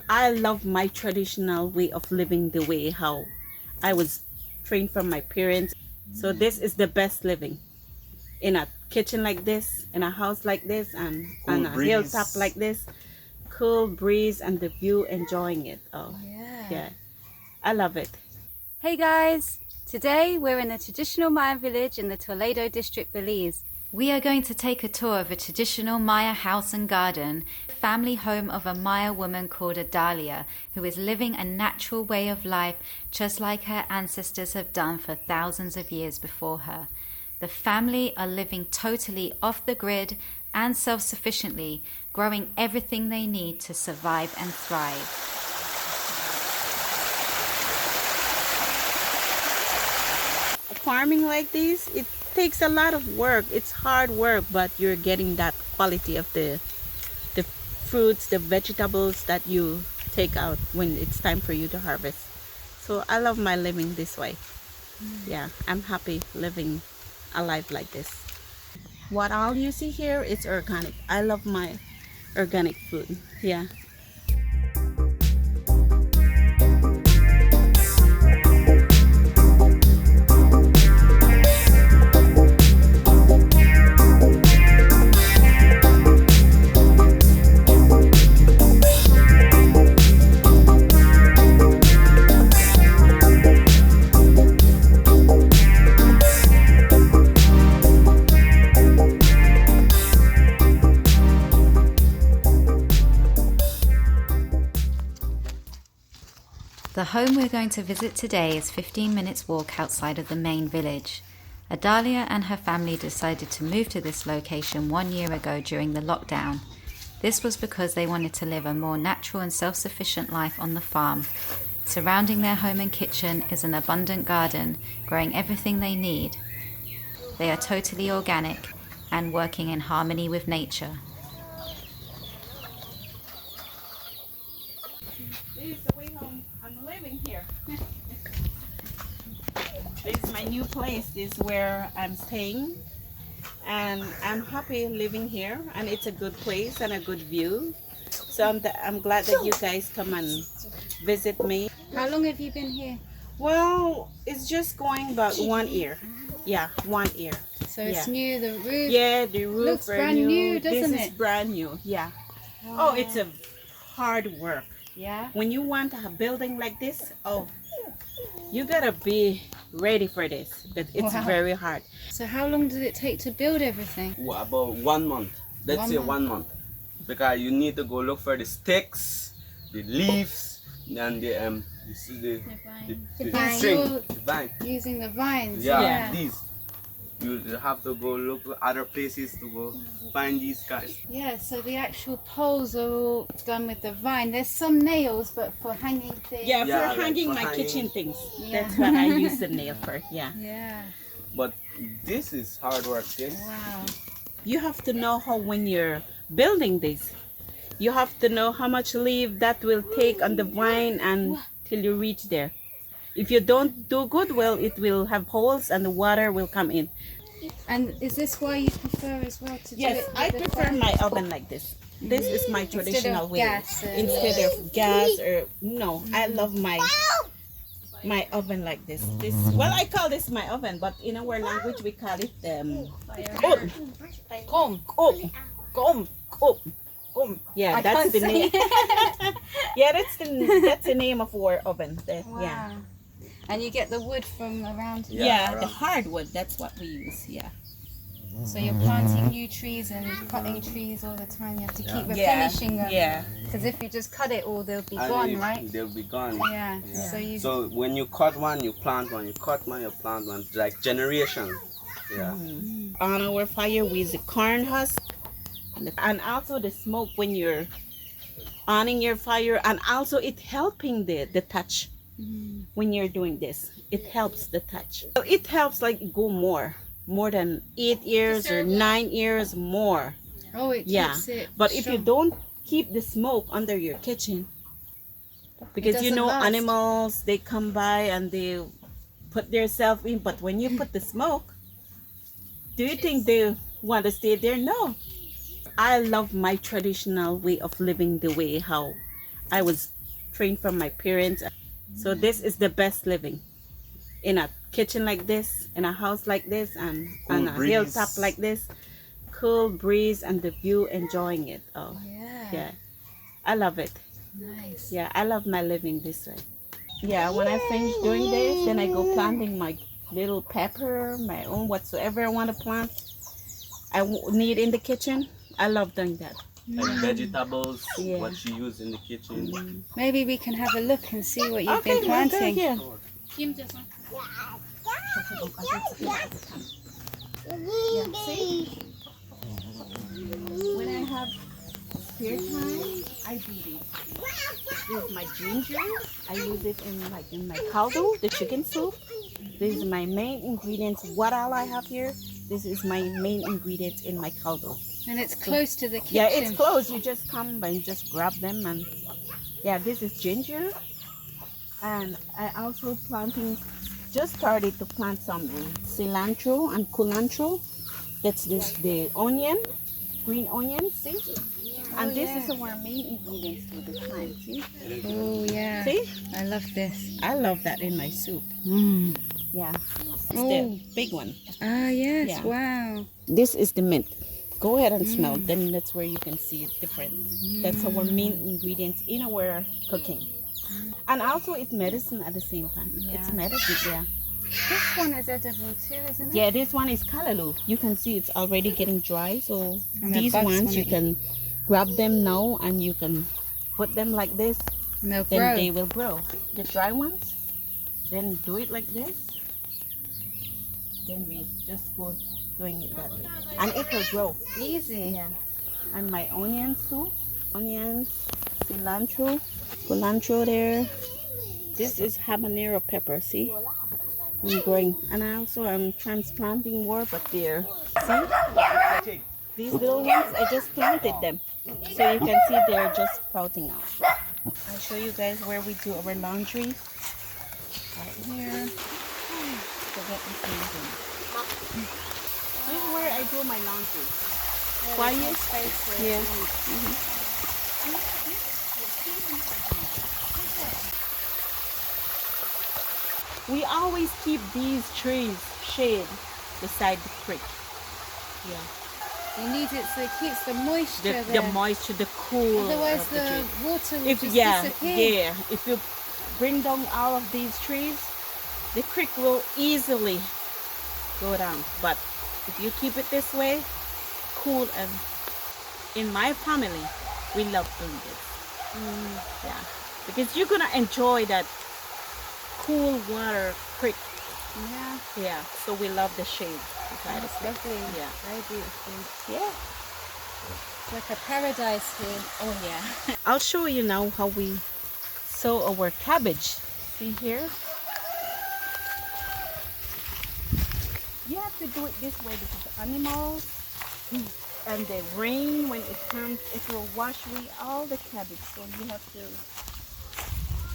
I love my traditional way of living, the way how I was trained from my parents. So this is the best living in a kitchen like this, in a house like this, and on Cool a hilltop breeze. like this. Cool breeze and the view, enjoying it. Oh, yeah. I love it. Hey guys! Today we're in a traditional Mayan village in the Toledo district, Belize. We are going to take a tour of a traditional Maya house and garden, family home of a Maya woman called Adalia, who is living a natural way of life just like her ancestors have done for thousands of years before her. The family are living totally off the grid and self-sufficiently, growing everything they need to survive and thrive. Farming like this, it takes a lot of work. It's hard work, but you're getting that quality of the fruits, the vegetables that you take out when it's time for you to harvest. So I love my living this way. Yeah, I'm happy living a life like this. What all you see here is organic. I love my organic food. Yeah. The home we're going to visit today is 15 minutes walk outside of the main village. Adalia and her family decided to move to this location 1 year ago during the lockdown. This was because they wanted to live a more natural and self-sufficient life on the farm. Surrounding their home and kitchen is an abundant garden, growing everything they need. They are totally organic and working in harmony with nature. This is the way home. I'm living here. This is my new place. This is where I'm staying, and I'm happy living here. And it's a good place and a good view. So I'm glad that you guys come and visit me. How long have you been here? Well, it's just going about 1 year. Yeah, 1 year. So it's Yeah. new, the roof. Yeah, the roof Looks are brand new, doesn't This is it? brand new. Yeah. Oh, it's a hard work. Yeah. When you want a building like this, oh, you gotta be ready for this. But it's Wow. very hard. So how long did it take to build everything? About 1 month. Let's 1 say month. 1 month. Because you need to go look for the sticks, the leaves, and the you see the vines. string, You're the vine. using the vines. Yeah, these. You have to go look for other places to go find these guys. Yeah, so the actual poles are all done with the vine. There's some nails, but for hanging things. Yeah, Yeah, for like hanging for my hanging. kitchen things. Yeah. That's what I use the nail for. Yeah. Yeah. But this is hard work. This. Wow. You have to know how when you're building this, you have to know how much leaf that will take on the vine and till you reach there. If you don't do good, well, it will have holes and the water will come in. And is this why you prefer as well to do Yes, it with I the prefer fire? my oven like this. This is my traditional way. gas, Instead of gas or no, I love my oven like this. Well, I call this my oven, but in our language we call it kom. Yeah, that's the name. Yeah, that's the name of our oven. Wow. Yeah. And you get the wood from around here. Yeah, the around. hardwood. That's what we use. Yeah. So you're planting new trees and cutting trees all the time. You have to keep Yeah. replenishing them. Yeah. Because if you just cut it all, they'll be And gone, right? They'll be gone. Yeah. So you. So when you cut one, you plant one. You cut one, you plant one. Like generation. Yeah. On our fire we use the corn husk, and also the smoke when you're owning your fire, and also it helping the touch when you're doing this. It helps the touch. So it helps like go more than 8 years or 9 years more. Oh, it Yeah, keeps it. but if you strong. don't keep the smoke under your kitchen, because you doesn't know last. animals, they come by and they put themselves in, but when you put the smoke, do you think they want to stay there? No. I love my traditional way of living, the way how I was trained from my parents. So this is the best living. In a kitchen like this, in a house like this, and Cool on a breeze. hilltop like this. Cool breeze and the view, enjoying it. Oh, yeah. I love it. Nice. Yeah, I love my living this way. Yeah, when I finish doing this, then I go planting my little pepper, my own whatsoever I want to plant. Need in the kitchen. I love doing that. Like vegetables, Yeah. what she used in the kitchen. Maybe we can have a look and see what you've Okay, been planting. yeah. When I have spare time, I do this. This is my ginger. I use it in my caldo, the chicken soup. This is my main ingredients. What all I have here, this is my main ingredients in my caldo. And it's close to the kitchen. Yeah, it's close. You just come and just grab them, and yeah, this is ginger. And I also just started to plant some cilantro and culantro. That's the onion, green onion, see? And this is our main ingredients for the time, see? Oh, yeah. See? I love this. I love that in my soup. Mm. Yeah. It's Oh. the big one. Ah, yes. Yeah. Wow. This is the mint. Go ahead and smell. Then that's where you can see it's different. That's our main ingredients in our cooking. And also it's medicine at the same time. It's Yeah. medicine, yeah. This one is edible too, isn't it? Yeah, this one is callaloo. You can see it's already getting dry. So And the these bugs ones want you it. can grab them now and you can put them like this. And they'll Then grow. they will grow. The dry ones, then do it like this. Then we just go doing it that way. And it will grow. Easy. Yeah. And my onions too. Onions, cilantro, culantro there. This is habanero pepper, see? I'm growing. And I also am transplanting more, but they're, see? These little ones, I just planted them. So you can see they're just sprouting out. I'll show you guys where we do our laundry. Right here. Forget this thing. This is where I do my laundry. Quiet space. Yeah. We always keep these trees shade beside the creek. Yeah. You need it so it keeps the moisture The there. moisture, the cool. Otherwise of the the tree. water will If just yeah, disappear. yeah. If you bring down all of these trees, the creek will easily go down. But if you keep it this way, cool, and in my family, we love doing this. Yeah, because you're gonna enjoy that cool water creek. Yeah. Yeah, so we love the shade beside It's the creek. lovely. Yeah. Very beautiful. Yeah. It's like a paradise here. Oh yeah. I'll show you now how we sow our cabbage. See here? You have to do it this way because the animals and the rain, when it comes, it will wash away all the cabbage. So you have to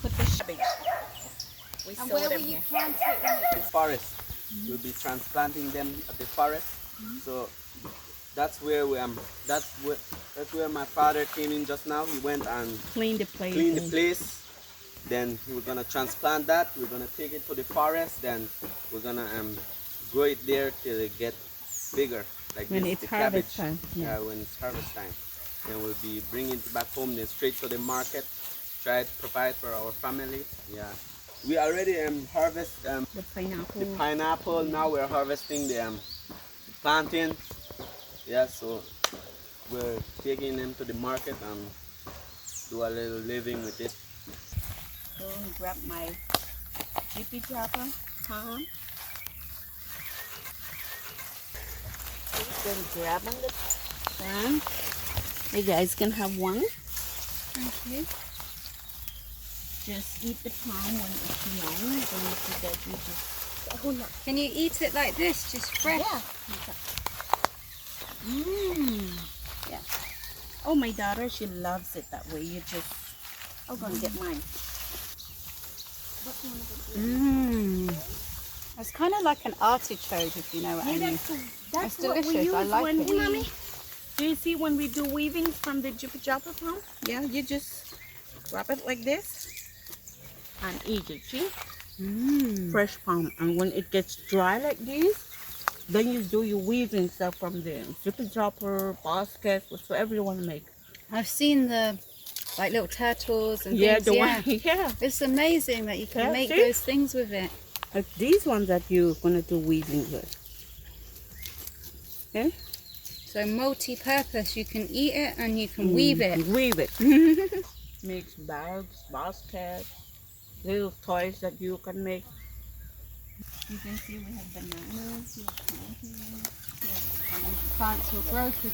put the cabbage. We And sow where will them you here. plant it when it gets Forest. We'll be transplanting them at the forest. So that's where we am. That's where my father came in just now. He went and Clean the place. cleaned the place. Then we're gonna transplant that. We're gonna take it to the forest. Then we're gonna grow it there till it get bigger. Like When this, it's the harvest cabbage. time, yeah. When it's harvest time. Then we'll be bringing it back home. Then straight to the market. Try to provide for our family. Yeah. We already harvest The pineapple. the pineapple. Now we're harvesting the plantain. Yeah, so we're taking them to the market and do a little living with it. Go and grab my jippy jabber palm. Then grab on the palm. You guys can have one. Thank you. Just eat the palm when it's young. Then you see that you just. Oh no. Can you eat it like this, just fresh? Yeah. Yeah. Oh, my daughter, she loves it that way. You just. I'm gonna get mine. It's kind of like an artichoke, if you know what I mean. That's It's what we delicious. use I like when it. we. Do you see when we do weavings from the jippy jabber palm? Yeah, you just wrap it like this and eat it. See? Mm. Fresh palm. And when it gets dry like this, then you do your weaving stuff from the zippy dropper, basket, whatsoever you want to make. I've seen the like little turtles and Yeah, things. the Yeah, one, yeah. it's amazing that you can Yeah, make see? those things with it. Like these ones that you're gonna do weaving with. Okay? So multi-purpose. You can eat it and you can weave it. Weave it. Makes bags, baskets, little toys that you can make. You can see we have bananas, we have plantains, Plants will grow through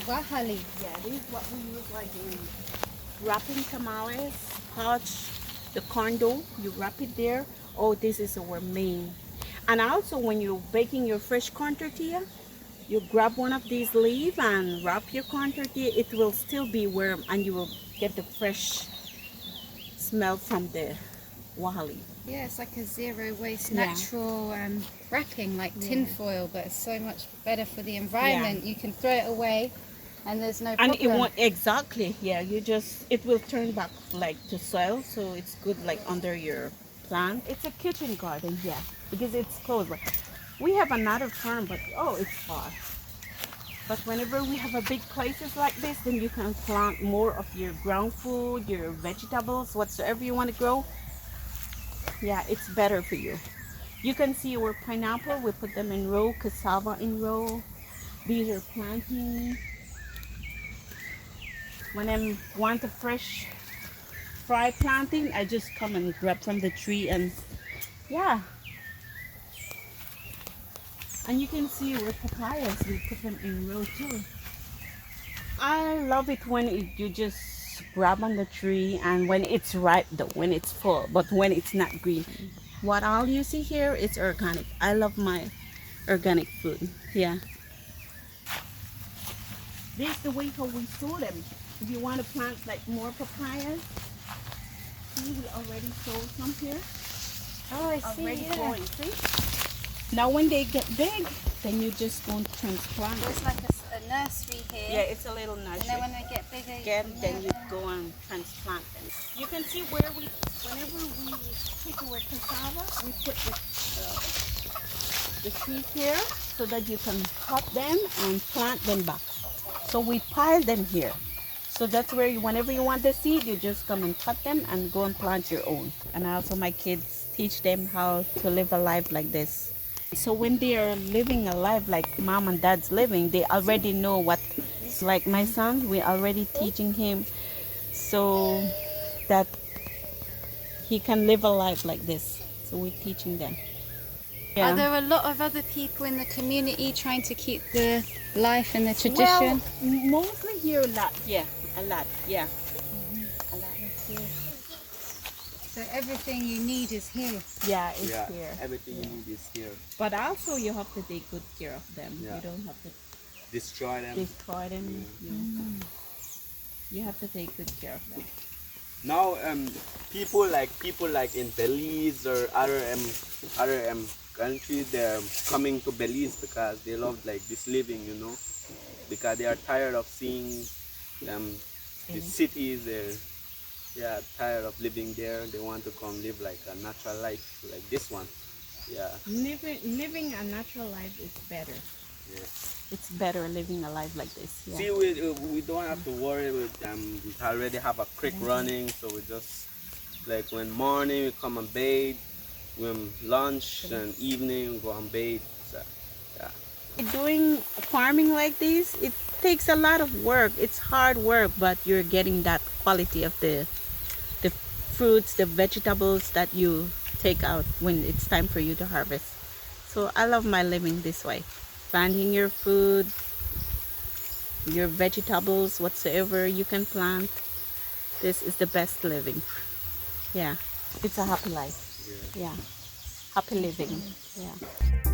Wahali. yeah, this is what we use like in wrapping tamales, pouch, the corn dough, you wrap it there. Oh, this is our main. And also when you're baking your fresh corn tortilla, you grab one of these leaves and wrap your corn tortilla. It will still be warm and you will get the fresh smell from the wahali. Yeah, it's like a zero waste Yeah. natural wrapping, like tin foil, but it's so much better for the environment. You can throw it away and there's no And problem. it won't, exactly, yeah, you just, it will turn back like to soil, so it's good like under your plant. It's a kitchen garden, yeah, because it's close. But we have another farm, but oh, it's far. But whenever we have a big places like this, then you can plant more of your ground food, your vegetables, whatsoever you want to grow. Yeah, it's better for you. You can see our pineapple, we put them in row, cassava in row. These are planting. When I want a fresh fry planting, I just come and grab from the tree and yeah. And you can see our papayas, we put them in row too. I love it when you just grab on the tree and when it's ripe though, when it's full, but when it's not green. What all you see here is organic. I love my organic food, yeah. This is the way how we sow them. If you want to plant like more papayas, see we already sowed some here. Oh, I see, Already yeah. growing, see? Now when they get big, then you just go and transplant There's them. like a nursery here. Yeah, it's a little And nursery. then when they get bigger, Again, you then you go and transplant them. You can see where we, whenever we pick our cassava, we put the seeds here so that you can cut them and plant them back. So we pile them here. So that's where you, whenever you want the seed, you just come and cut them and go and plant your own. And also my kids teach them how to live a life like this. So when they are living a life like mom and dad's living, they already know what, like my son, we're already teaching him so that he can live a life like this. So we're teaching them. Are there a lot of other people in the community trying to keep the life and the tradition? Well, mostly here a lot, yeah, a lot, yeah. A lot is here. So everything you need is here. Yeah, it's Yeah, here. everything you need is here. But also you have to take good care of them. Yeah. You don't have to Destroy them. destroy them. You have to take good care of them. Now, people like in Belize or other countries, they're coming to Belize because they love like this living, you know, because they are tired of seeing the cities. They're tired of living there. They want to come live like a natural life, like this one. Yeah. Living a natural life is better. Yeah. It's better living a life like this. Yeah. See, we don't have to worry with we already have a creek running, so we just like when morning we come and bathe, when lunch and evening we go and bathe. So, yeah. Doing farming like this, it takes a lot of work. It's hard work, but you're getting that quality of the fruits, the vegetables that you take out when it's time for you to harvest. So I love my living this way. Planting your food, your vegetables, whatsoever you can plant. This is the best living. Yeah, it's a happy life. Yeah, happy living. Yeah.